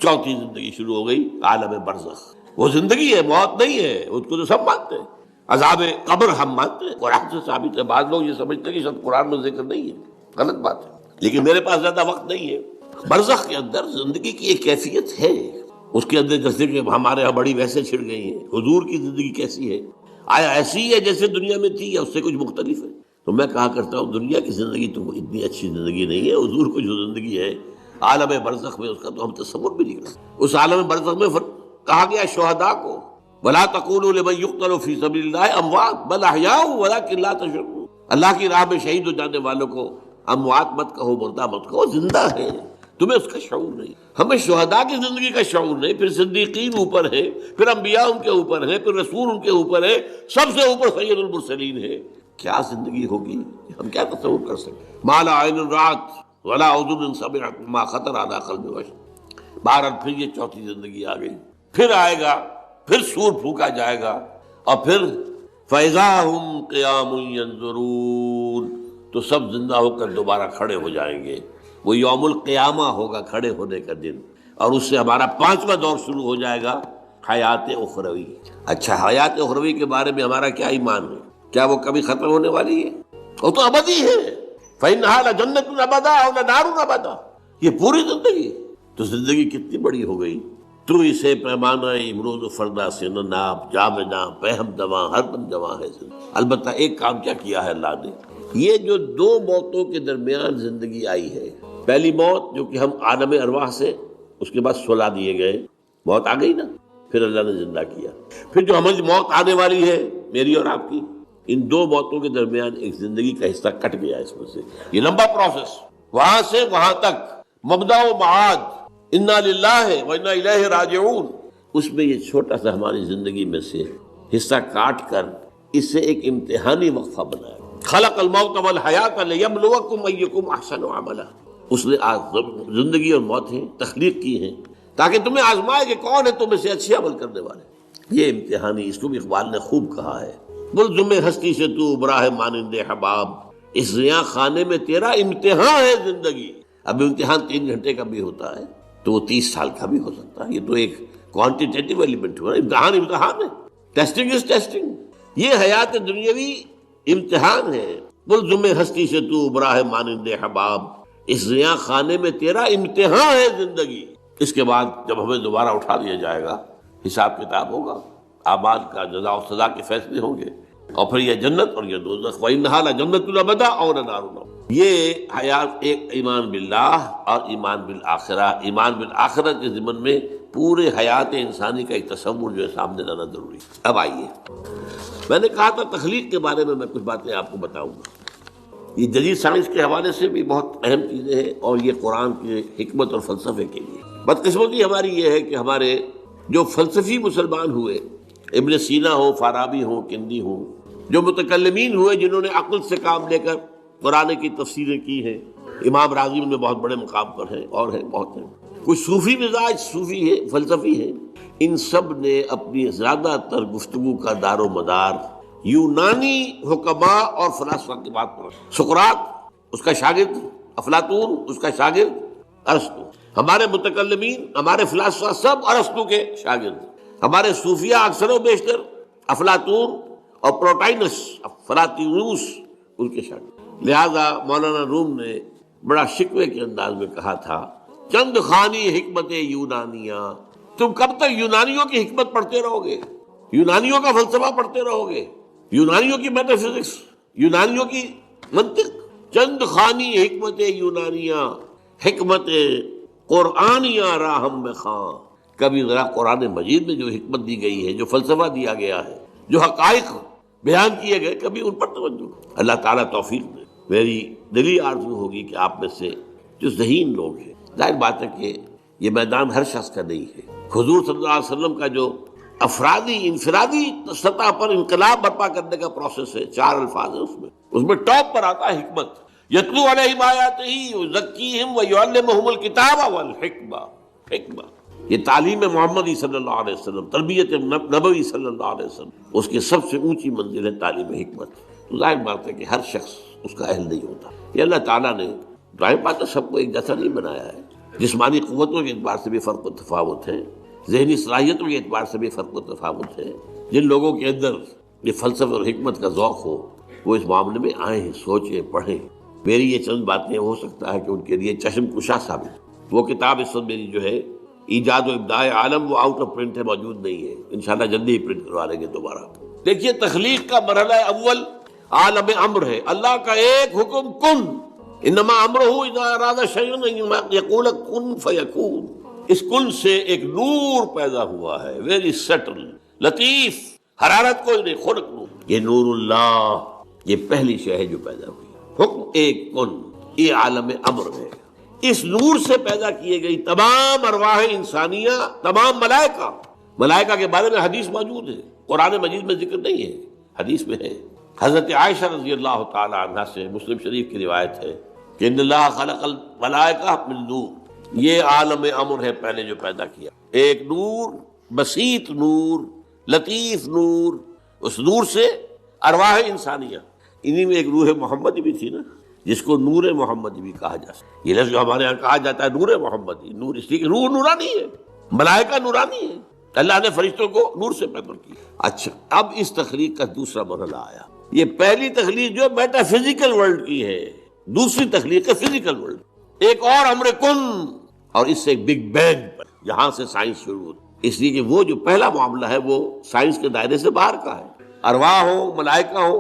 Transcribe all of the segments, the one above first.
چوتھی زندگی شروع ہو گئی، عالم برزخ۔ وہ زندگی ہے، موت نہیں ہے، اس کو تو سب مانتے ہیں۔ عذاب قبر ہم مانتے ہیں، قرآن سے ثابت ہے۔ بعض لوگ یہ سمجھتے ہیں کہ شاید قرآن میں ذکر نہیں ہے، غلط بات ہے، لیکن میرے پاس زیادہ وقت نہیں ہے۔ برزخ کے اندر زندگی کی ایک کیفیت ہے، اس کے اندر جیسے کہ ہمارے یہاں بڑی ویسے چھڑ گئی ہیں۔ حضور کی زندگی کیسی ہے؟ آیا ایسی ہے جیسے دنیا میں تھی یا اس سے کچھ مختلف ہے؟ تو میں کہا کرتا ہوں دنیا کی زندگی تو اتنی اچھی زندگی نہیں ہے، حضور کو جو زندگی ہے عالم برزخ میں، اس کا تو ہم تصور بھی نہیں کرتے۔ اس عالم برزخ میں کہا گیا شہداء کو وَلَا تَقُولُوا لِمَن يُقْتَلُ فِي سَبِيلِ اللَّهِ أَمْوَاتٌ بَلْ أَحْيَاءٌ وَلَٰكِن لَا تَشْعُرُونَ۔ اللہ کی راہ میں شہید ہو جانے والوں کو اموات مت کہو، مردہ مت کہو، زندہ ہے، تمہیں اس کا شعور نہیں۔ ہمیں شہداء کی زندگی کا شعور نہیں، پھر صدیقین اوپر ہے، پھر انبیاء ان کے اوپر ہے، پھر رسول ان کے اوپر ہے، سب سے اوپر سید المرسلین ہے۔ کیا زندگی ہوگی، ہم کیا تصور کر سکتے؟ مَا لَا عَيْنٌ رَأَتْ وَلَا أُذُنٌ سَمِعَتْ وَمَا خَطَرَ عَلَىٰ قَلْبِ بَشَرٍ۔ بہرحال پھر یہ چوتھی زندگی آ گئی، پھر آئے گا، پھر سور پھونکا جائے گا، اور پھر فَإِذَا هُمْ قِيَامٌ يَنظُرُونَ، تو سب زندہ ہو کر دوبارہ کھڑے ہو جائیں گے۔ وہ یوم القیامہ ہوگا، کھڑے ہونے کا دن، اور اس سے ہمارا پانچواں دور شروع ہو جائے گا، حیات اخروی۔ اچھا، حیات اخروی کے بارے میں ہمارا کیا ایمان ہے؟ کیا وہ کبھی ختم ہونے والی ہے؟ وہ تو ابدی ہے۔ فَإِنَّهَا لَجَنَّةٌ أَبَدًا أَوْ لَنَارٌ أَبَدًا، یہ پوری زندگی تو زندگی کتنی بڑی ہو گئی۔ تو اسے پیمانہ امروز و فردا سے نہ ناپ، جامداں پہم دواں ہر دم جواں ہے۔ البتہ ایک کام کیا کیا ہے اللہ نے، یہ جو دو موتوں کے درمیان زندگی آئی ہے، پہلی موت جو کہ ہم عالم ارواح سے، اس کے بعد سلا دیے گئے، موت آ گئی نا، پھر اللہ نے زندہ کیا۔ پھر جو ہمیں موت آنے والی ہے میری اور آپ کی، ان دو موتوں کے درمیان ایک زندگی کا حصہ کٹ گیا اس میں سے۔ یہ لمبا پروسیس، وہاں سے وہاں تک، مبدا و معاد، انا للہ و انا الیہ راجعون، اس میں یہ چھوٹا سا ہماری زندگی میں سے حصہ کاٹ کر اس سے ایک امتحانی وقفہ بنایا۔ خلق الموت والحیات لیبلوکم ایکم احسن عملا، اس نے زندگی اور موتیں تخلیق کی ہیں تاکہ تمہیں آزمائے کہ کون ہے تم میں سے اچھے عمل کرنے والے۔ یہ امتحانی، اس کو بھی اقبال نے خوب کہا ہے، ملزم ہستی سے تو ابراہ مانند حباب، اس زیاں خانے میں تیرا امتحان ہے زندگی۔ اب امتحان 3 گھنٹے کا بھی ہوتا ہے تو وہ 30 سال کا بھی ہو سکتا ہے، یہ تو ایک کوانٹیٹیو ایلیمنٹ ہوا، امتحان ہے، ٹیسٹنگ از ٹیسٹنگ۔ یہ حیات دنیاوی امتحان ہے، ملزم ہستی سے تو ابراہ مانند حباب، اس زیاں خانے میں تیرا امتحان ہے زندگی۔ اس کے بعد جب ہمیں دوبارہ اٹھا دیا جائے گا، حساب کتاب ہوگا، اعمال کا جزا و سزا کے فیصلے ہوں گے، اور پھر یہ جنت اور یہ دوزخ، وَإِنَّهَا لَجَنَّةٌ أَبَدًا أَوْ لَنَارٌ۔ یہ حیات ایک ایمان باللہ اور ایمان بالآخرہ، ایمان بالآخرت کے ضمن میں پورے حیات انسانی کا ایک تصور جو ہے سامنے لانا ضروری ہے۔ اب آئیے، میں نے کہا تھا تخلیق کے بارے میں کچھ باتیں آپ کو بتاؤں گا۔ یہ جدید سائنس کے حوالے سے بھی بہت اہم چیزیں ہیں، اور یہ قرآن کی حکمت اور فلسفے کے لیے۔ بدقسمتی ہماری یہ ہے کہ ہمارے جو فلسفی مسلمان ہوئے، ابن سینا ہو، فارابی ہو، کندی ہو، جو متکلمین ہوئے جنہوں نے عقل سے کام لے کر قرآن کی تفسیریں کی ہیں، امام راغب میں بہت بڑے مقام پر ہیں، اور ہیں بہت ہیں، کچھ صوفی مزاج صوفی ہے، فلسفی ہے، ان سب نے اپنی زیادہ تر گفتگو کا دار و مدار یونانی حکماء اور فلاسفہ کی بات پر۔ سقراط اس کا شاگرد، افلاطون اس کا شاگرد، ارسطو۔ ہمارے متکلمین، ہمارے فلاسفہ سب ارسطو کے شاگرد، ہمارے صوفیہ اکثر و بیشتر افلاطون اور پروٹائنس، افلاطونوس ان کے شاگرد۔ لہذا مولانا روم نے بڑا شکوے کے انداز میں کہا تھا، چند خانی حکمت یونانیہ، تم کب تک یونانیوں کی حکمت پڑھتے رہو گے، یونانیوں کا فلسفہ پڑھتے رہو گے، یونانیوں کی میٹا فزکس، یونانیوں کی منطق۔ چند خانی حکمت یونانیہ، حکمت قرآنیہ راہم میں خاں، کبھی ذرا قرآن مجید میں جو حکمت دی گئی ہے، جو فلسفہ دیا گیا ہے، جو حقائق بیان کیے گئے، کبھی ان پر توجہ۔ اللہ تعالیٰ توفیق دے۔ میری دلی آرزو ہوگی کہ آپ میں سے جو ذہین لوگ ہیں، ظاہر بات ہے کہ یہ میدان ہر شخص کا نہیں ہے، حضور صلی اللہ علیہ وسلم کا جو افرادی انفرادی سطح پر انقلاب برپا کرنے کا پروسیس ہے، 4 الفاظ ہیں اس میں ٹاپ پر آتا ہے حکمت۔ یتلو علیہم آیاتہ ویزکیہم ویعلمہم الکتاب والحکمہ، حکمہ، یہ تعلیم محمدی صلی اللہ علیہ وسلم، تربیت نبوی صلی اللہ علیہ وسلم، اس کی سب سے اونچی منزل ہے تعلیم حکمت۔ تو ظاہر بات ہے کہ ہر شخص اس کا اہل نہیں ہوتا، یہ اللہ تعالیٰ نے ظاہر بات ہے سب کو ایک جیسا نہیں بنایا ہے، جسمانی قوتوں کے اعتبار سے بھی فرق و تفاوت ہے، ذہنی صلاحیتوں کے اعتبار سے بھی فرق و تفاوت ہے۔ جن لوگوں کے اندر یہ فلسفہ اور حکمت کا ذوق ہو وہ اس معاملے میں آئیں، سوچیں، پڑھیں۔ میری یہ چند باتیں ہو سکتا ہے کہ ان کے لیے چشم کشا ثابت۔ وہ کتاب اس وقت میری جو ہے ایجاد و ابداع عالم، وہ آؤٹ آف پرنٹ ہے، موجود نہیں ہے، انشاءاللہ جلدی ہی پرنٹ کروا لیں گے دوبارہ۔ دیکھیے تخلیق کا مرحلہ اول عالم امر ہے، اللہ کا ایک حکم کن، انما امرہ اذا اراد شیئا ان یقول کن فیکون۔ اس کن سے ایک نور پیدا ہوا ہے، ویری سٹل، لطیف، حرارت کوئی نہیں، خلق نور۔ یہ نور اللہ، یہ پہلی شے ہے جو پیدا ہوئی۔ حکم ایک کن، یہ عالم امر ہے۔ اس نور سے پیدا کیے گئی تمام ارواح انسانیہ، تمام ملائکہ۔ ملائکہ کے بارے میں حدیث موجود ہے، قرآن مجید میں ذکر نہیں ہے، حدیث میں ہے۔ حضرت عائشہ رضی اللہ تعالی عنہا سے مسلم شریف کی روایت ہے کہ ان اللہ خلق الملائکہ من نور، یہ عالم امر ہے پہلے جو پیدا کیا، ایک نور، بسیط نور، لطیف نور۔ اس نور سے ارواح انسانیہ، انہی میں ایک روح محمدی بھی تھی نا، جس کو نور محمدی بھی کہا جا سکتا۔ یہ لفظ جو ہمارے یہاں کہا جاتا ہے نور محمدی، نور اس لیے کہ روح نورانی ہے، ملائکہ نورانی ہے، اللہ نے فرشتوں کو نور سے پیدا کیا۔ اچھا، اب اس تخلیق کا دوسرا مرحلہ آیا۔ یہ پہلی تخلیق جو میٹا فزیکل ورلڈ کی ہے، دوسری تخلیق ہے فزیکل ورلڈ، ایک اور امر کن، اور اس سے ایک بگ بینگ پر، یہاں سے سائنس شروع ہوتی۔ اس لیے کہ وہ جو پہلا معاملہ ہے وہ سائنس کے دائرے سے باہر کا ہے، ارواح ہو، ملائکہ ہو،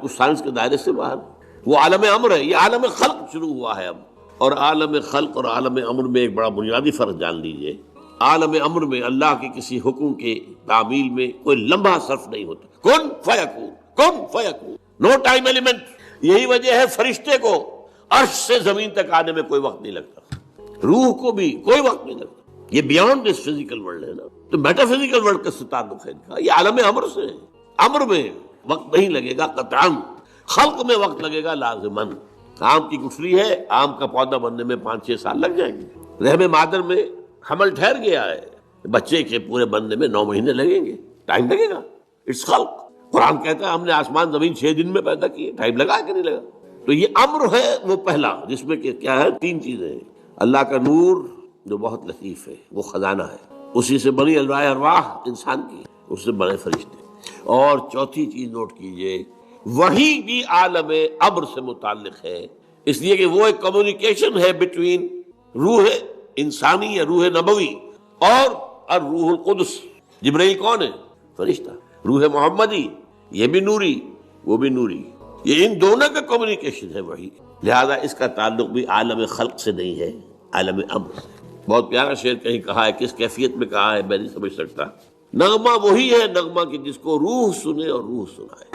کچھ سائنس کے دائرے سے باہر، وہ عالم امر ہے۔ یہ عالم خلق شروع ہوا ہے اب، اور عالم خلق اور عالم امر میں ایک بڑا بنیادی فرق جان لیجئے۔ عالم امر میں اللہ کے کسی حکم کے تعمیل میں کوئی لمحہ صرف نہیں ہوتا، کن فیکون، کن فیکون، نو ٹائم ایلیمنٹ۔ یہی وجہ ہے فرشتے کو عرش سے زمین تک آنے میں کوئی وقت نہیں لگتا، روح کو بھی کوئی وقت نہیں لگتا۔ یہ بیانڈ دس فزیکل ورلڈ ہے نا، تو میٹا فزیکل ورلڈ کا تعلق ہے ان کا، یہ عالم امر سے ہے۔ امر میں وقت نہیں لگے گا قطعاً، خلق میں وقت لگے گا لازماً۔ آم کی گٹھلی ہے، آم کا پودا بننے میں 5-6 سال لگ جائیں گے۔ رحم مادر میں حمل ٹھہر گیا ہے، بچے کے پورے بننے میں 9 مہینے لگیں گے، ٹائم لگے گا۔ اٹس خلق۔ قرآن کہتا ہے ہم نے آسمان زمین 6 دن میں پیدا کیے، ٹائم لگا کہ نہیں لگا؟ تو یہ امر ہے وہ پہلا، جس میں کہ کیا ہے 3 چیزیں ہیں۔ اللہ کا نور جو بہت لطیف ہے، وہ خزانہ ہے، اسی سے بنی ارواح انسان کی، اس سے بنے فرشتے۔ اور چوتھی چیز نوٹ کیجئے، وہی بھی عالم امر سے متعلق ہے، اس لیے کہ وہ ایک کمیونیکیشن ہے بٹوین روح انسانی یا روح نبوی اور الروح القدس۔ جبرائیل کون ہے؟ فرشتہ۔ روح محمدی، یہ بھی نوری، وہ بھی نوری، یہ ان دونوں کا کمیونیکیشن ہے وہی۔ لہذا اس کا تعلق بھی عالم خلق سے نہیں ہے، عالم امر سے۔ بہت پیارا شعر کہیں کہا ہے، کس کیفیت میں کہا ہے میں نہیں سمجھ سکتا۔ نغمہ وہی ہے نغمہ کہ جس کو روح سنے اور روح سنائے۔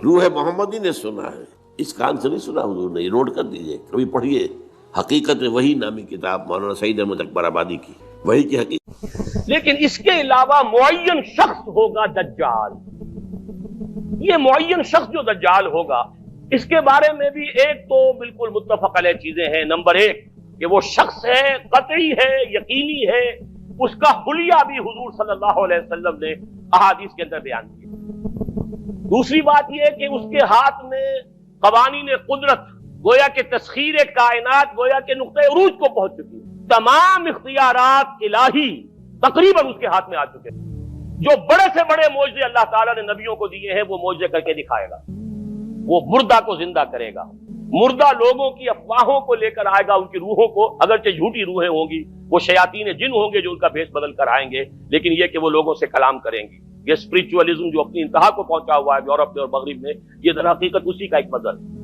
روح محمدی نے سنا ہے، اس کان سے نہیں سنا حضور نے، یہ نوٹ کر دیجئے، کبھی پڑھیے حقیقت وہی نامی کتاب مولانا سعید احمد اکبر آبادی کی، وہی کی حقیقت۔ لیکن اس کے علاوہ معین شخص ہوگا دجال۔ یہ معین شخص جو دجال ہوگا، اس کے بارے میں بھی ایک تو بالکل متفق علیہ چیزیں ہیں۔ نمبر 1 کہ وہ شخص ہے، قطعی ہے، یقینی ہے، اس کا حلیہ بھی حضور صلی اللہ علیہ وسلم نے احادیث کے اندر بیان کیا۔ دوسری بات یہ کہ اس کے ہاتھ میں قوانین قدرت، گویا کہ تسخیر کائنات، گویا کہ نقطہ عروج کو پہنچ چکی ہے، تمام اختیارات الہی تقریباً اس کے ہاتھ میں آ چکے ہیں۔ جو بڑے سے بڑے معجزے اللہ تعالیٰ نے نبیوں کو دیے ہیں وہ معجزے کر کے دکھائے گا۔ وہ مردہ کو زندہ کرے گا، مردہ لوگوں کی افواہوں کو لے کر آئے گا، ان کی روحوں کو، اگرچہ جھوٹی روحیں ہوں گی، وہ شیاطین جن ہوں گے جو ان کا بھیس بدل کر آئیں گے، لیکن یہ کہ وہ لوگوں سے کلام کریں گے۔ یہ اسپرچولیزم جو اپنی انتہا کو پہنچا ہوا ہے یورپ میں اور مغرب میں، یہ در حقیقت اسی کا ایک مظہر ہے۔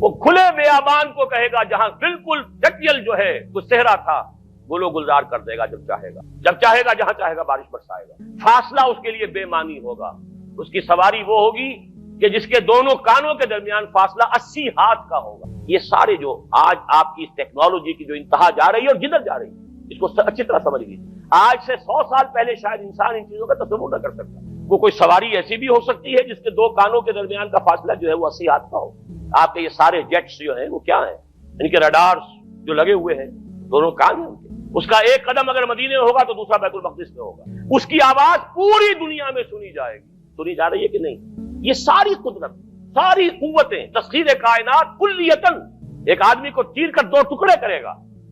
وہ کھلے بیابان کو کہے گا جہاں بالکل ڈٹیل جو ہے وہ صحرا تھا، گل و گلزار کر دے گا جب چاہے گا، جب چاہے گا جہاں چاہے گا بارش برسائے گا۔ فاصلہ اس کے لیے بے معنی ہوگا، اس کی سواری وہ ہوگی کہ جس کے دونوں کانوں کے درمیان فاصلہ 80 ہاتھ کا ہوگا۔ یہ سارے جو آج آپ کی اس ٹیکنالوجی کی جو انتہا جا رہی ہے اور جدھر جا رہی ہے، اس کو اچھی طرح سمجھ لیجیے۔ آج سے 100 سال پہلے شاید انسان ان چیزوں کا تصور نہ کر سکتا۔ وہ کوئی سواری ایسی بھی ہو سکتی ہے جس کے 2 کانوں کے درمیان کا فاصلہ جو ہے وہ 80 ہاتھ کا ہو۔ آپ کے یہ سارے جیٹس جو ہیں وہ کیا ہیں؟ ان کے رڈارز جو لگے ہوئے ہیں، دونوں کان ہیں ان کے۔ اس کا ایک قدم اگر مدینے میں ہوگا تو دوسرا بیت المقدس میں ہوگا۔ اس کی آواز پوری دنیا میں سنی جائے گی۔ سنی جا رہی ہے کہ نہیں؟ یہ ساری قدرت، ساری قوتیں، تسخیر کائنات کلیتاً ایک آدمی کو چیر کر 2 ٹکڑے کرے گا،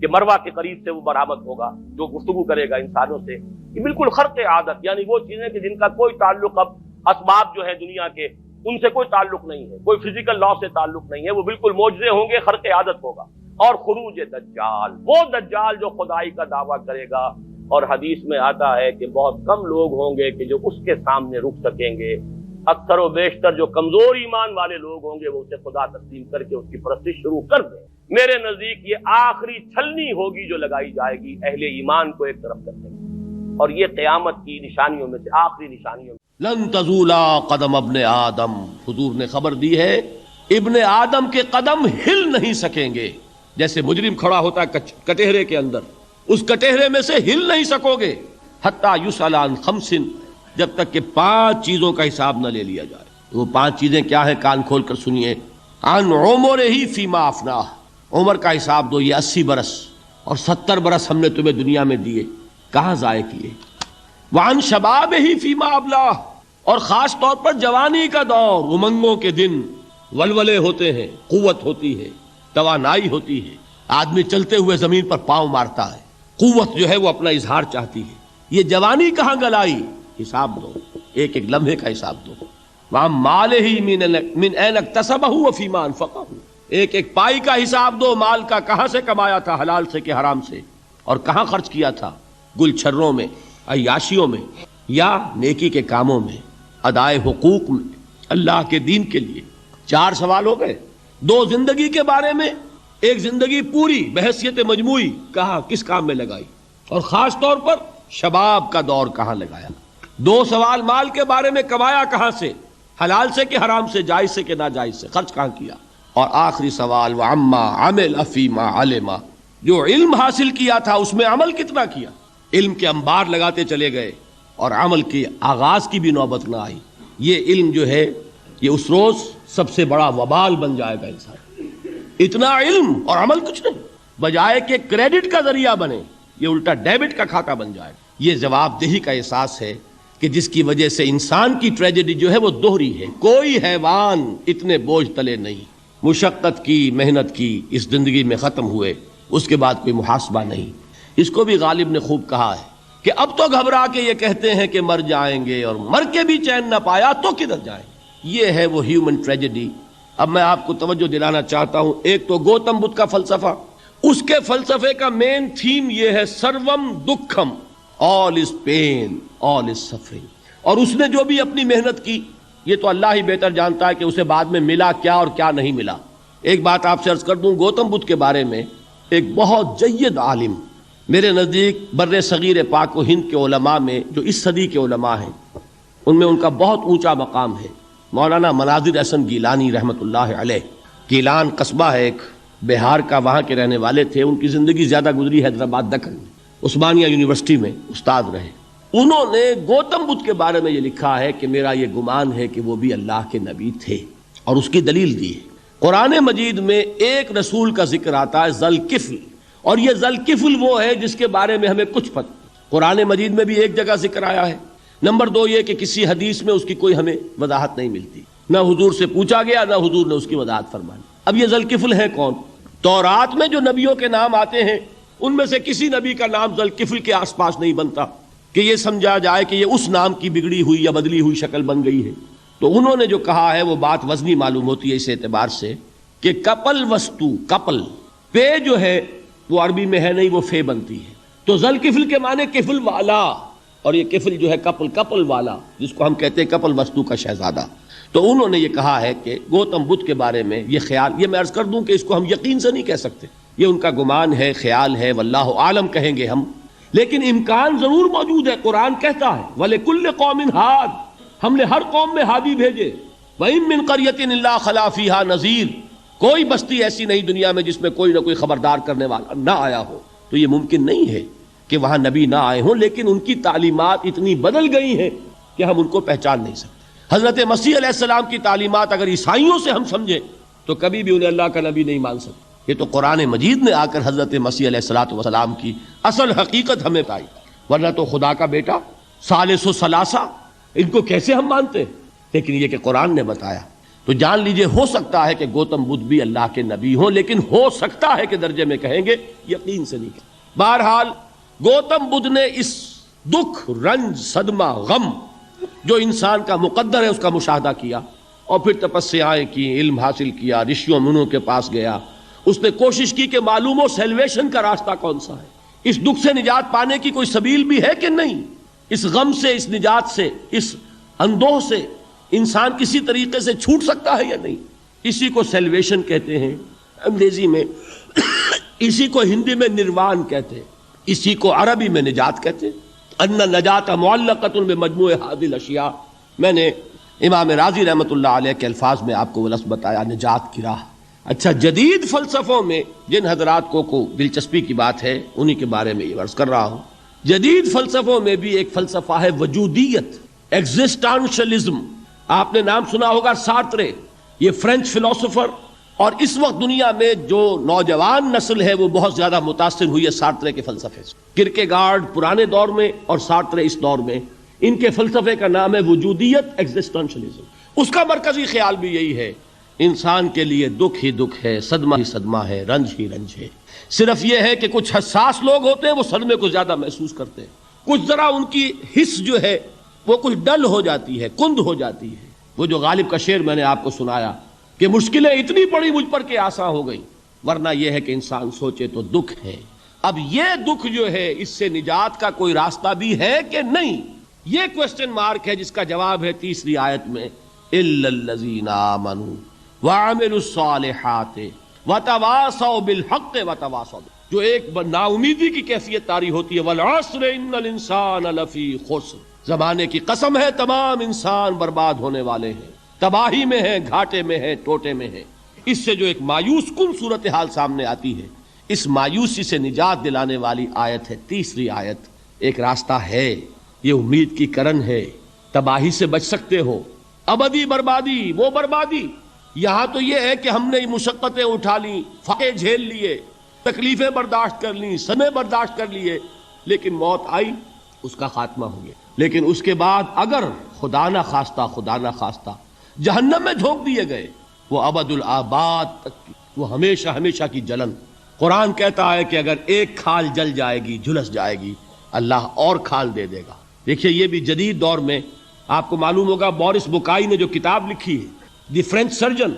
کہ مروا کے قریب سے وہ برآمد ہوگا جو گفتگو کرے گا انسانوں سے. یہ بالکل خرق عادت، یعنی وہ چیزیں کہ جن کا کوئی تعلق اب اسباب جو ہے دنیا کے ان سے کوئی تعلق نہیں ہے، کوئی فزیکل لا سے تعلق نہیں ہے، وہ بالکل معجزے ہوں گے، خرق عادت ہوگا. اور خروج دجال، وہ دجال جو خدائی کا دعویٰ کرے گا، اور حدیث میں آتا ہے کہ بہت کم لوگ ہوں گے کہ جو اس کے سامنے رک سکیں گے. اکثر و بیشتر جو کمزور ایمان والے لوگ ہوں گے وہ اسے خدا تسلیم کر کے اس کی پرستش شروع کر دیں. میرے نزدیک یہ آخری چھلنی ہوگی جو لگائی جائے گی اہل ایمان کو ایک طرف کرنے کی، اور یہ قیامت کی نشانیوں میں سے آخری نشانیوں میں. لن تزولا قدم ابن آدم، حضور نے خبر دی ہے ابن آدم کے قدم ہل نہیں سکیں گے. جیسے مجرم کھڑا ہوتا ہے کٹہرے کے اندر، اس کٹہرے میں سے ہل نہیں سکو گے. حتی یسأل عن خمس، جب تک کہ 5 چیزوں کا حساب نہ لے لیا جائے. وہ 5 چیزیں کیا ہیں؟ کان کھول کر سنیے. عن عمرہ فیما افناہ، عمر کا حساب دو. یہ 80 برس اور 70 برس ہم نے تمہیں دنیا میں دیے، کہاں ضائع کیے. وعن شبابہ فیما ابلاہ، اور خاص طور پر جوانی کا دور، امنگوں کے دن، ولولے ہوتے ہیں، قوت ہوتی ہے، توانائی ہوتی ہے، آدمی چلتے ہوئے زمین پر پاؤں مارتا ہے، قوت جو ہے وہ اپنا اظہار چاہتی ہے. یہ جوانی کہاں گلائی؟ حساب دو، ایک ایک لمحے کا حساب دو. وہاں مالہ من این اکتسبہ وفیما انفقہ، ایک ایک پائی کا حساب دو. مال کا کہاں سے کمایا تھا، حلال سے کہ حرام سے، اور کہاں خرچ کیا تھا، گل چھروں میں، عیاشیوں میں، یا نیکی کے کاموں میں، ادائے حقوق میں، اللہ کے دین کے لیے. 4 سوال ہو گئے. 2 زندگی کے بارے میں، ایک زندگی پوری بحیثیت مجموعی کہاں کس کام میں لگائی، اور خاص طور پر شباب کا دور کہاں لگایا. 2 سوال مال کے بارے میں، کمایا کہاں سے، حلال سے کہ حرام سے، جائز سے کہ ناجائز سے، خرچ کہاں کیا. اور آخری سوال وعما عمل فیما علم، جو علم حاصل کیا تھا اس میں عمل کتنا کیا. علم کے انبار لگاتے چلے گئے اور عمل کے آغاز کی بھی نوبت نہ آئی. یہ علم جو ہے یہ اس روز سب سے بڑا وبال بن جائے گا. انسان اتنا علم اور عمل کچھ نہیں، بجائے کہ کریڈٹ کا ذریعہ بنے یہ الٹا ڈیبٹ کا کھاتا بن جائے. یہ جواب دہی کا احساس ہے کہ جس کی وجہ سے انسان کی ٹریجڈی جو ہے وہ دوہری ہے. کوئی حیوان اتنے بوجھ تلے نہیں، مشقت کی، محنت کی، اس زندگی میں ختم ہوئے، اس کے بعد کوئی محاسبہ نہیں. اس کو بھی غالب نے خوب کہا ہے کہ اب تو گھبرا کے یہ کہتے ہیں کہ مر جائیں گے، اور مر کے بھی چین نہ پایا تو کدھر جائیں. یہ ہے وہ ہیومن ٹریجڈی. اب میں آپ کو توجہ دلانا چاہتا ہوں. ایک تو گوتم بدھ کا فلسفہ، اس کے فلسفے کا مین تھیم یہ ہے سروم دکھم، آل از پین، آل از سفرنگ. اور اس نے جو بھی اپنی محنت کی یہ تو اللہ ہی بہتر جانتا ہے کہ اسے بعد میں ملا کیا اور کیا نہیں ملا. ایک بات آپ سے عرض کر دوں گوتم بدھ کے بارے میں. ایک بہت جید عالم میرے نزدیک بر صغیر پاک و ہند کے علماء میں جو اس صدی کے علماء ہیں ان میں ان کا بہت اونچا مقام ہے، مولانا مناظر احسن گیلانی رحمۃ اللہ علیہ. گیلان قصبہ ہے ایک بہار کا، وہاں کے رہنے والے تھے. ان کی زندگی زیادہ گزری حیدرآباد دکن میں، عثمانیہ یونیورسٹی میں استاد رہے. انہوں نے گوتم بدھ کے بارے میں یہ لکھا ہے کہ میرا یہ گمان ہے کہ وہ بھی اللہ کے نبی تھے، اور اس کی دلیل دی ہے. قرآن مجید میں ایک رسول کا ذکر آتا ہے ذوالکفل، اور یہ ذوالکفل وہ ہے جس کے بارے میں ہمیں کچھ پتہ. قرآن مجید میں بھی ایک جگہ ذکر آیا ہے. نمبر 2 یہ کہ کسی حدیث میں اس کی کوئی ہمیں وضاحت نہیں ملتی، نہ حضور سے پوچھا گیا نہ حضور نے اس کی وضاحت فرمائی. اب یہ ذوالکفل ہے کون؟ تورات میں جو نبیوں کے نام آتے ہیں ان میں سے کسی نبی کا نام ذوالکفل کے آس پاس نہیں بنتا کہ یہ سمجھا جائے کہ یہ اس نام کی بگڑی ہوئی یا بدلی ہوئی شکل بن گئی ہے. تو انہوں نے جو کہا ہے وہ بات وزنی معلوم ہوتی ہے اس اعتبار سے کہ کپل وستو، کپل پے جو ہے وہ عربی میں ہے نہیں، وہ فے بنتی ہے. تو ذوالکفل کے معنی کفل والا، اور یہ کفل جو ہے کپل، کپل والا، جس کو ہم کہتے ہیں کپل وستو کا شہزادہ. تو انہوں نے یہ کہا ہے کہ گوتم بدھ کے بارے میں یہ خیال، یہ میں عرض کر دوں کہ اس کو ہم یقین سے نہیں کہہ سکتے، یہ ان کا گمان ہے، خیال ہے، واللہ عالم کہیں گے ہم، لیکن امکان ضرور موجود ہے. قرآن کہتا ہے وَلِكُلِّ قَوْمٍ ہاد، ہم نے ہر قوم میں ہادی بھیجے. وَإِن مِّن قَرْيَةٍ إِلَّا خَلَا فِيهَا نَذِيرٌ، کوئی بستی ایسی نہیں دنیا میں جس میں کوئی نہ کوئی خبردار کرنے والا نہ آیا ہو. تو یہ ممکن نہیں ہے کہ وہاں نبی نہ آئے ہوں، لیکن ان کی تعلیمات اتنی بدل گئی ہیں کہ ہم ان کو پہچان نہیں سکتے. حضرت مسیح علیہ السلام کی تعلیمات اگر عیسائیوں سے ہم سمجھیں تو کبھی بھی انہیں اللہ کا نبی نہیں مان سکتے. یہ تو قرآن مجید نے آ کر حضرت مسیح علیہ السلام کی اصل حقیقت ہمیں بتائی، ورنہ تو خدا کا بیٹا ثالث و ثلاثہ ان کو کیسے ہم مانتے ہیں. لیکن یہ کہ قرآن نے بتایا. تو جان لیجئے ہو سکتا ہے کہ گوتم بدھ بھی اللہ کے نبی ہوں، لیکن ہو سکتا ہے کہ درجے میں کہیں گے، یقین سے نہیں کہیں۔ بہرحال گوتم بدھ نے اس دکھ، رنج، صدمہ، غم جو انسان کا مقدر ہے اس کا مشاہدہ کیا، اور پھر تپسیائیں کی، علم حاصل کیا، رشیوں منوں کے پاس گیا، اس نے کوشش کی کہ معلوم ہو سیلویشن کا راستہ کون سا ہے، اس دکھ سے نجات پانے کی کوئی سبیل بھی ہے کہ نہیں، اس غم سے، اس نجات سے، اس اندوہ سے انسان کسی طریقے سے چھوٹ سکتا ہے یا نہیں۔ اسی کو سیلویشن کہتے ہیں انگریزی میں، اسی کو ہندی میں نروان کہتے ہیں، اسی کو عربی میں نجات کہتے ہیں۔ ان نجات معلقۃ بمجموع هذه الاشیاء، میں نے امام رازی رحمۃ اللہ علیہ کے الفاظ میں آپ کو وہ لفظ بتایا، نجات کی راہ۔ اچھا، جدید فلسفوں میں جن حضرات کو دلچسپی کی بات ہے انہی کے بارے میں یہ عرض کر رہا ہوں، جدید فلسفوں میں بھی ایک فلسفہ ہے وجودیت، ایگزسٹانشلزم۔ آپ نے نام سنا ہوگا سارترے، یہ فرینچ فلسفر، اور اس وقت دنیا میں جو نوجوان نسل ہے وہ بہت زیادہ متاثر ہوئی ہے سارترے کے فلسفے سے۔ کرکیگارڈ پرانے دور میں اور سارترے اس دور میں، ان کے فلسفے کا نام ہے وجودیت، ایگزسٹانشلزم۔ اس کا مرکزی خیال بھی یہی ہے، انسان کے لیے دکھ ہی دکھ ہے، صدمہ ہی صدمہ ہے، رنج ہی رنج ہے۔ صرف یہ ہے کہ کچھ حساس لوگ ہوتے ہیں وہ صدمے کو زیادہ محسوس کرتے ہیں، کچھ ذرا ان کی حس جو ہے وہ کچھ ڈل ہو جاتی ہے، کند ہو جاتی ہے۔ وہ جو غالب کا شعر میں نے آپ کو سنایا کہ مشکلیں اتنی پڑی مجھ پر کہ آسان ہو گئی، ورنہ یہ ہے کہ انسان سوچے تو دکھ ہے۔ اب یہ دکھ جو ہے اس سے نجات کا کوئی راستہ بھی ہے کہ نہیں، یہ کوسچن مارک ہے، جس کا جواب ہے تیسری آیت میں الا الذین آمنوا وعملوا الصالحات وتواصوا بالحق وتواصوا، جو ایک نا امیدی کی کیفیت طاری ہوتی ہے، والعصر ان الانسان لفی خسر، زمانے کی قسم ہے تمام انسان برباد ہونے والے ہیں، تباہی میں ہیں، گھاٹے میں ہیں، ٹوٹے میں ہیں۔ اس سے جو ایک مایوس کن صورتحال سامنے آتی ہے، اس مایوسی سے نجات دلانے والی آیت ہے تیسری آیت۔ ایک راستہ ہے، یہ امید کی کرن ہے، تباہی سے بچ سکتے ہو، ابدی بربادی وہ بربادی۔ یہاں تو یہ ہے کہ ہم نے مشقتیں اٹھا لیں، فقے جھیل لیے، تکلیفیں برداشت کر لیں، صدمے برداشت کر لیے، لیکن موت آئی، اس کا خاتمہ ہو گیا۔ لیکن اس کے بعد اگر خدا نہ خواستہ جہنم میں جھونک دیے گئے، وہ ابد الآباد تک کی، وہ ہمیشہ ہمیشہ کی جلن۔ قرآن کہتا ہے کہ اگر ایک کھال جل جائے گی، جھلس جائے گی، اللہ اور کھال دے دے گا۔ دیکھیے یہ بھی جدید دور میں آپ کو معلوم ہوگا، بورس بکائی نے جو کتاب لکھی ہے دی فرینچ سرجن،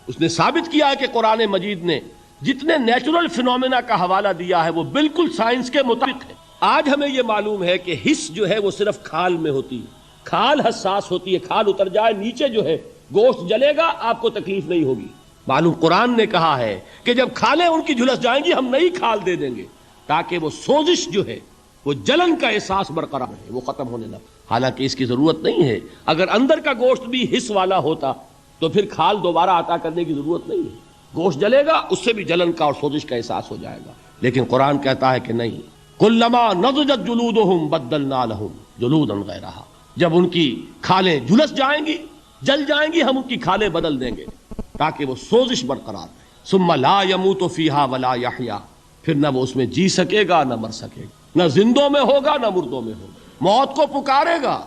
اس نے ثابت کیا ہے کہ قرآن مجید نے جتنے نیچرل فینومینا کا حوالہ دیا ہے وہ بالکل سائنس کے مطابق ہے۔ آج ہمیں یہ معلوم ہے کہ حس جو ہے وہ صرف کھال میں ہوتی ہے، کھال حساس ہوتی ہے، کھال اتر جائے نیچے جو ہے گوشت جلے گا، آپ کو تکلیف نہیں ہوگی۔ معلوم قرآن نے کہا ہے کہ جب کھالیں ان کی جھلس جائیں گی ہم نئی کھال دے دیں گے، تاکہ وہ سوزش جو ہے، وہ جلن کا احساس برقرار رہے، وہ ختم ہونے لگے۔ حالانکہ اس کی ضرورت نہیں ہے، اگر اندر کا گوشت بھی حس والا ہوتا تو پھر کھال دوبارہ عطا کرنے کی ضرورت نہیں ہے، گوشت جلے گا، اس سے بھی جلن کا اور سوزش کا احساس ہو جائے گا۔ لیکن قرآن کہتا ہے کہ نہیں، کلما نضجت جلودہم بدلنا لہم جلودا غیرہا، جب ان کی کھالیں جھلس جائیں گی، جل جائیں گی، ہم ان کی کھالیں بدل دیں گے تاکہ وہ سوزش برقرار رہے۔ ثم لا يموت فیہا ولا یحیا، پھر نہ وہ اس میں جی سکے گا نہ مر سکے گا، نہ زندوں میں ہوگا نہ مردوں میں ہوگا۔ موت کو پکارے گا،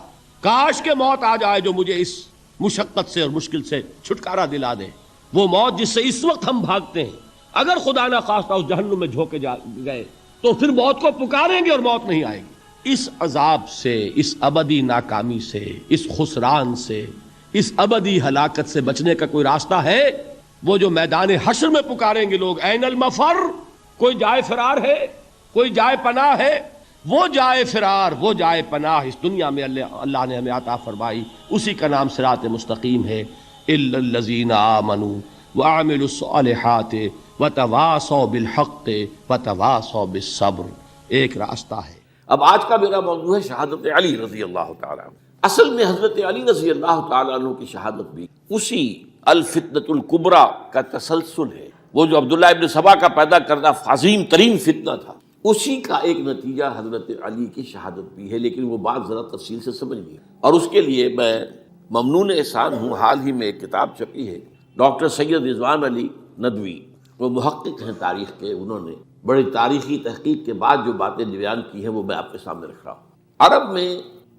کاش کہ موت آ جائے جو مجھے اس مشقت سے اور مشکل سے چھٹکارا دلا دے، وہ موت جس سے اس وقت ہم بھاگتے ہیں۔ اگر خدا نہ خواستہ اس جہنم میں جھونکے گئے تو پھر موت کو پکاریں گے اور موت نہیں آئے گی۔ اس عذاب سے، اس ابدی ناکامی سے، اس خسران سے، اس ابدی ہلاکت سے بچنے کا کوئی راستہ ہے؟ وہ جو میدان حشر میں پکاریں گے لوگ، این المفر، کوئی جائے فرار ہے، کوئی جائے پناہ ہے؟ وہ جائے فرار، وہ جائے پناہ اس دنیا میں اللہ نے ہمیں عطا فرمائی، اسی کا نام صراط مستقیم ہے۔ الا الذین آمنوا وعملوا الصالحات وتواصوا بالحق وتواصوا بالصبر، ایک راستہ ہے۔ اب آج کا میرا موضوع ہے شہادت علی رضی اللہ تعالیٰ عنہ۔ اصل میں حضرت علی رضی اللہ تعالیٰ عنہ کی شہادت بھی اسی الفتنۃ الکبریٰ کا تسلسل ہے۔ وہ جو عبداللہ ابن سبا کا پیدا کردہ عظیم ترین فتنہ تھا، اسی کا ایک نتیجہ حضرت علی کی شہادت بھی ہے، لیکن وہ بات ذرا تفصیل سے سمجھ لیں۔ اور اس کے لیے میں ممنون احسان ہوں، حال ہی میں ایک کتاب چھپی ہے، ڈاکٹر سید رضوان علی ندوی، وہ محقق ہیں تاریخ کے، انہوں نے بڑی تاریخی تحقیق کے بعد جو باتیں بیان کی ہیں وہ میں آپ کے سامنے رکھ رہا ہوں۔ عرب میں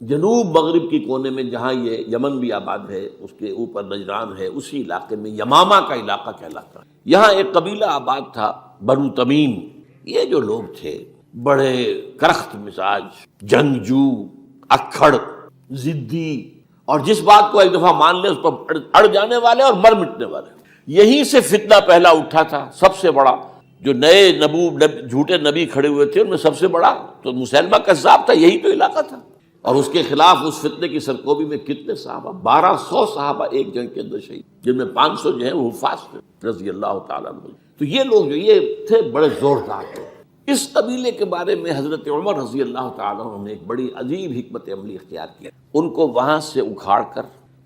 جنوب مغرب کی کونے میں جہاں یہ یمن بھی آباد ہے، اس کے اوپر نجران ہے، اسی علاقے میں یمامہ کا علاقہ کہلاتا ہے۔ یہاں ایک قبیلہ آباد تھا بنو تمیم۔ یہ جو لوگ تھے بڑے کرخت مزاج، جنگجو، اکھڑ، ضدی، اور جس بات کو ایک دفعہ مان لے اس پر اڑ جانے والے اور مر مٹنے والے۔ یہیں سے فتنہ پہلا اٹھا تھا۔ سب سے بڑا جو نئے جھوٹے نبی کھڑے ہوئے تھے ان میں سب سے بڑا تو مسیلمہ کذاب تھا، یہی تو علاقہ تھا۔ اور اس کے خلاف اس فتنے کی سرکوبی میں کتنے صحابہ، 1200 صحابہ ایک جنگ کے اندر شہید، جن میں 500 جو ہیں وہ حفاظ تھے رضی اللہ تعالیٰ عنہ۔ تو یہ لوگ جو یہ تھے بڑے زوردار تھے۔ اس قبیلے کے بارے میں حضرت عمر رضی اللہ تعالیٰ عنہ نے ایک بڑی عجیب حکمت عملی اختیار کیا۔ ان کو وہاں سے اکھاڑ کر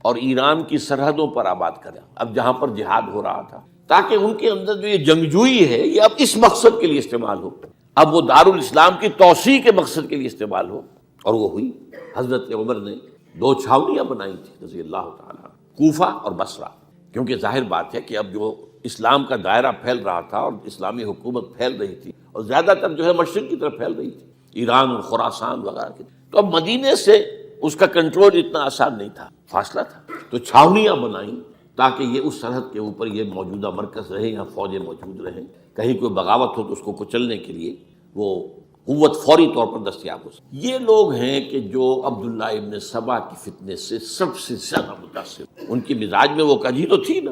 اور ایران کی سرحدوں پر آباد کرا، اب جہاں پر جہاد ہو رہا تھا، تاکہ ان کے اندر جو یہ جنگجوئی ہے یہ اب اس مقصد کے لیے استعمال ہو، اب وہ دارالاسلام کی توسیع کے مقصد کے لیے استعمال ہو۔ اور وہ ہوئی۔ حضرت عمر نے 2 چھاؤنیاں بنائی تھیں رضی اللہ تعالیٰ عنہ، کوفہ اور بصرہ، کیونکہ ظاہر بات ہے کہ اب جو اسلام کا دائرہ پھیل رہا تھا اور اسلامی حکومت پھیل رہی تھی اور زیادہ تر جو ہے مشرق کی طرف پھیل رہی تھی، ایران اور خراسان وغیرہ کی، تو اب مدینے سے اس کا کنٹرول اتنا آسان نہیں تھا، فاصلہ تھا، تو چھاؤنیاں بنائیں تاکہ یہ اس سرحد کے اوپر یہ موجودہ مرکز رہے، یہاں فوجیں موجود رہیں، کہیں کوئی بغاوت ہو تو اس کو کچلنے کے لیے وہ قوت فوری طور پر دستیاب ہو سکے۔ یہ لوگ ہیں کہ جو عبداللہ ابن سبا کی فتنے سے سب سے زیادہ متاثر، ان کی مزاج میں وہ کجی تو تھی نا۔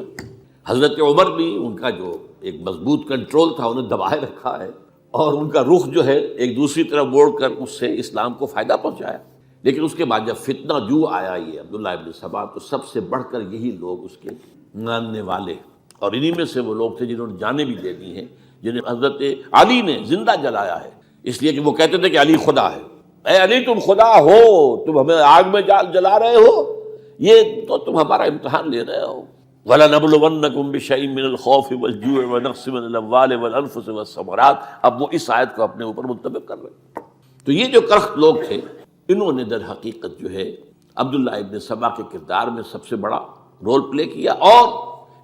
حضرت عمر بھی ان کا جو ایک مضبوط کنٹرول تھا انہیں دبائے رکھا ہے، اور ان کا رخ جو ہے ایک دوسری طرف موڑ کر اس سے اسلام کو فائدہ پہنچایا۔ لیکن اس کے بعد جب فتنہ جو آیا یہ عبداللہ ابن سبا، تو سب سے بڑھ کر یہی لوگ اس کے ماننے والے، اور انہی میں سے وہ لوگ تھے جنہوں نے جانیں بھی دے دی ہیں، جنہیں حضرت علی نے زندہ جلایا ہے، اس لیے کہ وہ کہتے تھے کہ علی خدا ہے۔ اے علی تم خدا ہو، تم ہمیں آگ میں جلا رہے ہو، یہ تو تم ہمارا امتحان لے رہے ہو۔ وَلَنَبْلُوَنَّكُمْ بِشَيْءٍ مِّنَ الْخَوْفِ وَالْجُوعِ وَنَقْصٍ مِّنَ الْأَمْوَالِ وَالْأَنفُسِ وَالثَّمَرَاتِ۔ اب وہ اس آیت کو اپنے اوپر منطبق کر رہے ہیں۔ تو یہ جو کرخت لوگ تھے، انہوں نے در حقیقت جو ہے عبداللہ ابن سبا کے کردار میں سب سے بڑا رول پلے کیا، اور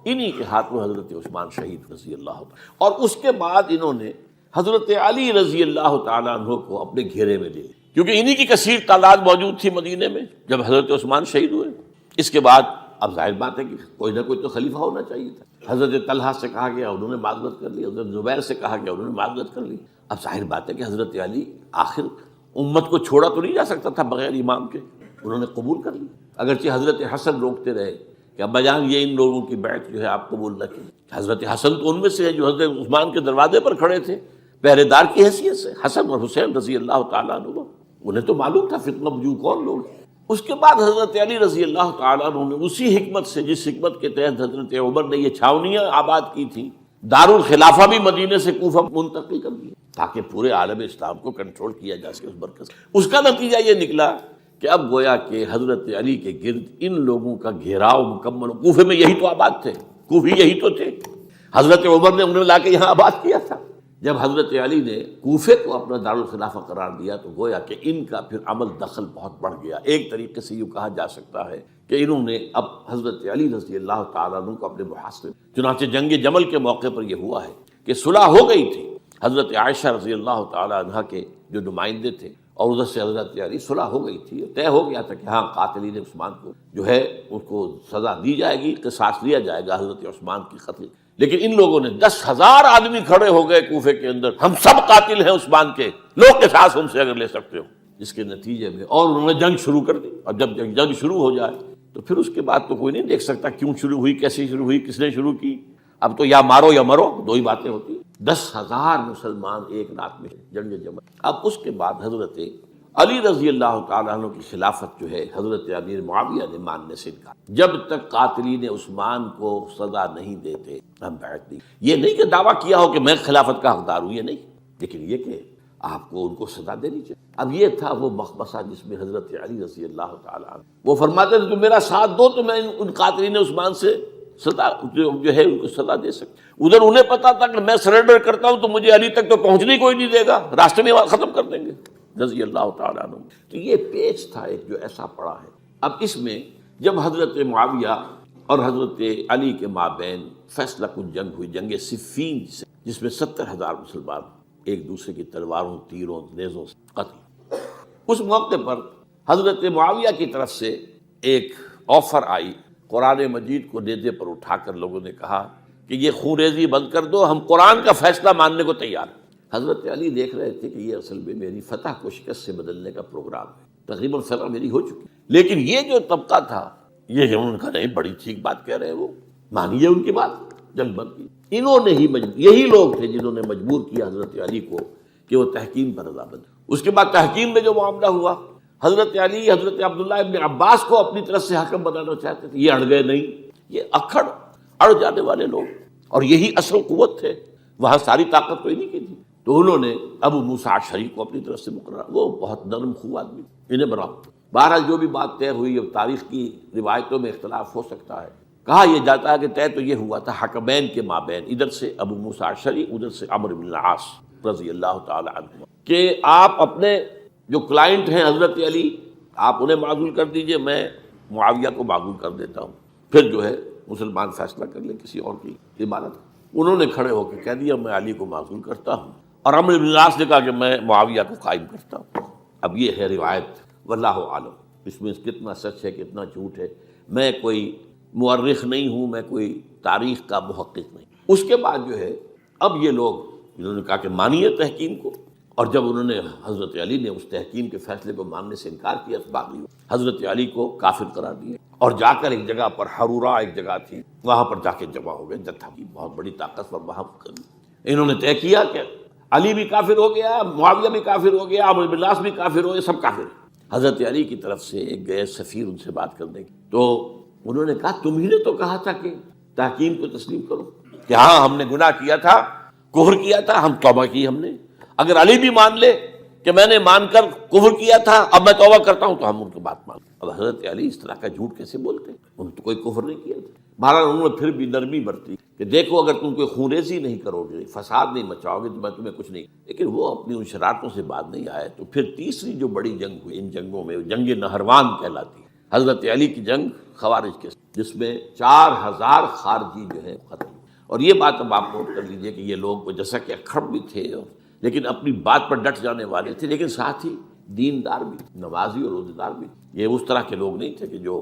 انہی کے ہاتھوں حضرت عثمان شہید رضی اللہ عنہ، اور اس کے بعد انہوں نے حضرت علی رضی اللہ تعالیٰ عنہ کو اپنے گھیرے میں لے لیا، کیونکہ انہی کی کثیر تعداد موجود تھی مدینے میں جب حضرت عثمان شہید ہوئے۔ اس کے بعد اب ظاہر بات ہے کہ کوئی نہ کوئی تو خلیفہ ہونا چاہیے تھا۔ حضرت طلحہ سے کہا گیا، انہوں نے معذرت کر لی، حضرت زبیر سے کہا گیا، انہوں نے معذرت کر لی۔ اب ظاہر بات ہے کہ حضرت علی آخر امت کو چھوڑا تو نہیں جا سکتا تھا بغیر امام کے، انہوں نے قبول کر لی، اگرچہ حضرت حسن روکتے رہے کہ ابا جان یہ ان لوگوں کی بیعت جو ہے آپ قبول نہ کی۔ حضرت حسن تو ان میں سے ہیں جو حضرت عثمان کے دروازے پر کھڑے تھے پہرے دار کی حیثیت سے، حسن اور حسین رضی اللہ تعالیٰ عنہ، انہیں تو معلوم تھا فتنہ جو کون لوگ ہیں۔ اس کے بعد حضرت علی رضی اللہ تعالیٰ عنہ نے اسی حکمت سے، جس حکمت کے تحت حضرت عمر نے یہ چھاونیاں آباد کی تھیں، دارالخلافہ بھی مدینے سے کوفہ منتقل کر دیا تاکہ پورے عالم اسلام کو کنٹرول کیا جا سکے اس مرکز۔ اس کا نتیجہ یہ نکلا کہ اب گویا کہ حضرت علی کے گرد ان لوگوں کا گھیراؤ مکمل، کوفے میں یہی تو آباد تھے، کوفی یہی تو تھے، حضرت عمر نے انہیں لا کے یہاں آباد کیا تھا۔ جب حضرت علی نے کوفے کو اپنا دارالخلافہ قرار دیا تو گویا کہ ان کا پھر عمل دخل بہت بڑھ گیا۔ ایک طریقے سے یوں کہا جا سکتا ہے کہ انہوں نے اب حضرت علی رضی اللہ تعالیٰ عنہ کو اپنے محاصرے، چنانچہ جنگ جمل کے موقع پر یہ ہوا ہے کہ صلح ہو گئی تھی، حضرت عائشہ رضی اللہ تعالیٰ عنہ کے جو نمائندے تھے اور ادھر سے حضرت علی، صلح ہو گئی تھی، طے ہو گیا تھا کہ ہاں قاتلین عثمان کو جو ہے ان کو سزا دی جائے گی، قصاص لیا جائے گا حضرت عثمان کی قتل۔ لیکن ان لوگوں نے 10,000 آدمی کھڑے ہو گئے کوفے کے اندر، ہم سب قاتل ہیں عثمان کے، لو قصاص ہم سے اگر لے سکتے ہو، جس کے نتیجے میں اور انہوں نے جنگ شروع کر دی۔ اور جب جنگ شروع ہو جائے تو پھر اس کے بعد تو کوئی نہیں دیکھ سکتا کیوں شروع ہوئی، کیسے شروع ہوئی، کس نے شروع کی، اب تو یا مارو یا مرو، دو ہی باتیں ہوتی۔ 10,000 مسلمان ایک رات میں جنگ جمل۔ اب اس کے بعد حضرت علی رضی اللہ تعالیٰ عنہ کی خلافت جو ہے حضرت امیر معاویہ نے ماننے سے انکار، جب تک قاتلین عثمان کو سزا نہیں دیتے ہم بیعت نہیں۔ یہ نہیں کہ دعویٰ کیا ہو کہ میں خلافت کا حقدار ہوں، یہ نہیں، لیکن یہ کہ آپ کو ان کو سزا دینی چاہیے۔ اب یہ تھا وہ مخمصہ جس میں حضرت علی رضی اللہ تعالیٰ عنہ وہ فرماتے تھے تم میرا ساتھ دو تو میں ان قاتلین عثمان سے سزا جو ہے ان کو سزا دے سکتے۔ ادھر انہیں پتا تھا کہ میں سرنڈر کرتا ہوں تو مجھے علی تک تو پہنچنے کوئی نہیں دے گا، راستے میں ختم کر دیں گے رضی اللہ تعالیٰ عنہ۔ تو یہ پیچ تھا ایک جو ایسا پڑا ہے۔ اب اس میں جب حضرت معاویہ اور حضرت علی کے مابین فیصلہ کن جنگ ہوئی، جنگ صفین سے، جس میں 70,000 مسلمان ایک دوسرے کی تلواروں، تیروں، نیزوں سے قتل۔ اس موقع پر حضرت معاویہ کی طرف سے ایک آفر آئی، قرآن مجید کو نیزے پر اٹھا کر لوگوں نے کہا کہ یہ خون ریزی بند کر دو، ہم قرآن کا فیصلہ ماننے کو تیار ہیں۔ حضرت علی دیکھ رہے تھے کہ یہ اصل میں میری فتح کو شکست سے بدلنے کا پروگرام ہے، تقریباً فتح میری ہو چکی، لیکن یہ جو طبقہ تھا یہ ان کا نہیں، بڑی ٹھیک بات کہہ رہے ہیں، وہ مانیے ان کی بات، جنگ بند کی۔ انہوں نے ہی یہی لوگ تھے جنہوں نے مجبور کیا حضرت علی کو کہ وہ تحکیم پر رضامند۔ اس کے بعد تحکیم میں جو معاملہ ہوا، حضرت علی حضرت عبداللہ ابن عباس کو اپنی طرف سے حکم بنانا چاہتے تھے، یہ اڑ گئے نہیں، یہ اڑ جانے والے لوگ، اور یہی اصل قوت تھے، وہاں ساری طاقت کوئی نہیں کی تھی۔ تو انہوں نے ابو موسیٰ اشعری کو اپنی طرف سے مقررہ، وہ بہت نرم خو آدمی، انہیں بڑا۔ بہرحال جو بھی بات طے ہوئی، اب تاریخ کی روایتوں میں اختلاف ہو سکتا ہے، کہا یہ جاتا ہے کہ طے تو یہ ہوا تھا حکمین کے مابین، ادھر سے ابو موسیٰ اشعری، ادھر سے عمرو بن العاص رضی اللہ تعالی عنہ، کہ آپ اپنے جو کلائنٹ ہیں حضرت علی، آپ انہیں معزول کر دیجئے، میں معاویہ کو معزول کر دیتا ہوں، پھر جو ہے مسلمان فیصلہ کر لیں کسی اور کی عبادت۔ انہوں نے کھڑے ہو کے کہہ دیا میں علی کو معزول کرتا ہوں، اور عمرو بن العاص نے کہا کہ میں معاویہ کو قائم کرتا ہوں۔ اب یہ ہے روایت، واللہ عالم اس میں کتنا سچ ہے کتنا جھوٹ ہے، میں کوئی مورخ نہیں ہوں، میں کوئی تاریخ کا محقق نہیں۔ اس کے بعد جو ہے اب یہ لوگ انہوں نے کہا کہ مانیے تحکیم کو، اور جب انہوں نے حضرت علی نے اس تحکیم کے فیصلے کو ماننے سے انکار کیا، اس باغی حضرت علی کو کافر قرار دیا، اور جا کر ایک جگہ پر حرورہ ایک جگہ تھی، وہاں پر جا کے جمع ہو گئے، جتھا کی بہت بڑی طاقت پر وہاں انہوں نے طے کیا کہ علی بھی کافر ہو گیا، معاویہ بھی کافر ہو گیا، عمرو بن العاص بھی کافر ہو گئے، سب کافر ہیں۔ حضرت علی کی طرف سے ایک گئے سفیر ان سے بات کرنے کی، تو انہوں نے کہا تمہیں نے تو کہا تھا کہ تحکیم کو تسلیم کرو، کہ ہاں ہم نے گناہ کیا تھا، کفر کیا تھا، ہم توبہ کی ہم نے، اگر علی بھی مان لے کہ میں نے مان کر کفر کیا تھا اب میں توبہ کرتا ہوں تو ہم ان کی بات مان۔ اب حضرت علی اس طرح کا جھوٹ کیسے بولتے ہیں، انہوں نے تو کوئی کفر نہیں کیا تھا۔ بہرحال انہوں نے پھر بھی نرمی برتی کہ دیکھو اگر تم کوئی خونریزی نہیں کرو گے، فساد نہیں مچاؤ گے تو میں تمہیں کچھ نہیں، لیکن وہ اپنی ان شرارتوں سے بعد نہیں آئے۔ تو پھر تیسری جو بڑی جنگ ہوئی ان جنگوں میں، جنگ نہروان کہلاتی ہے، حضرت علی کی جنگ خوارج کے ساتھ، جس میں 4000 خارجی جو ہے ختم۔ اور یہ بات اب آپ نوٹ کر لیجئے کہ یہ لوگ جیسا کہ اکھڑ بھی تھے لیکن اپنی بات پر ڈٹ جانے والے تھے، لیکن ساتھ ہی دیندار بھی، نمازی اور روزہ دار بھی، یہ اس طرح کے لوگ نہیں تھے کہ جو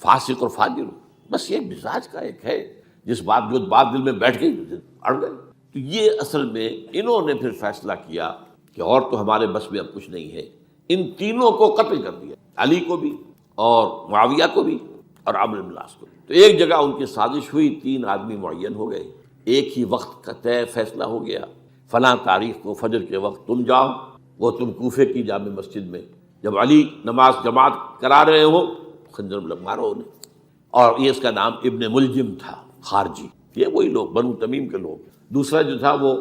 فاسق اور فاجر ہو، بس یہ مزاج کا ایک ہے جس جو بات دل میں بیٹھ گئی اڑ گئے۔ تو یہ اصل میں انہوں نے پھر فیصلہ کیا کہ اور تو ہمارے بس میں اب کچھ نہیں ہے، ان تینوں کو قتل کر دیا، علی کو بھی اور معاویہ کو بھی اور عمرو بن العاص کو بھی۔ تو ایک جگہ ان کی سازش ہوئی، 3 آدمی معین ہو گئے، ایک ہی وقت کا طے فیصلہ ہو گیا، فلاں تاریخ کو فجر کے وقت تم جاؤ، وہ تم کوفے کی جامع مسجد میں جب علی نماز جماعت کرا رہے ہو خنجر مارو انہیں۔ اور یہ اس کا نام ابن ملجم تھا، خارجی، یہ وہی لوگ بنو تمیم کے لوگ۔ دوسرا جو تھا وہ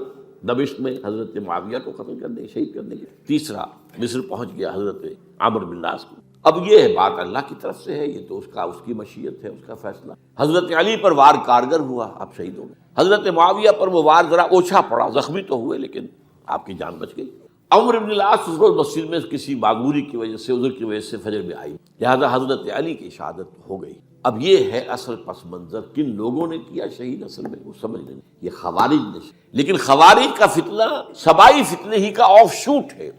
دمشق میں حضرت معاویہ کو قتل کرنے شہید کرنے کے، تیسرا مصر پہنچ گیا حضرت عمرو بن العاص کو۔ اب یہ بات اللہ کی طرف سے ہے، یہ تو اس کی مشیت ہے، اس کا فیصلہ۔ حضرت علی پر وار کارگر ہوا، آپ شہید ہو گئے۔ حضرت معاویہ پر وہ وار ذرا اوچھا پڑا، زخمی تو ہوئے لیکن آپ کی جان بچ گئی۔ عمرو بن العاص اس روز مسجد میں کسی معذوری کی وجہ سے، عذر کی وجہ سے فجر میں آئی، لہذا حضرت علی کی شہادت ہو گئی۔ اب یہ ہے اصل پس منظر، کن لوگوں نے کیا شہید اصل میں وہ سمجھ لیں، یہ خوارج نے، لیکن خوارج کا فتنہ سبائی فتنے ہی کا آف شوٹ ہے،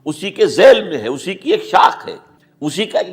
اسی کے ذیل میں ہے، اسی کی ایک شاخ ہے، اسی کا ایک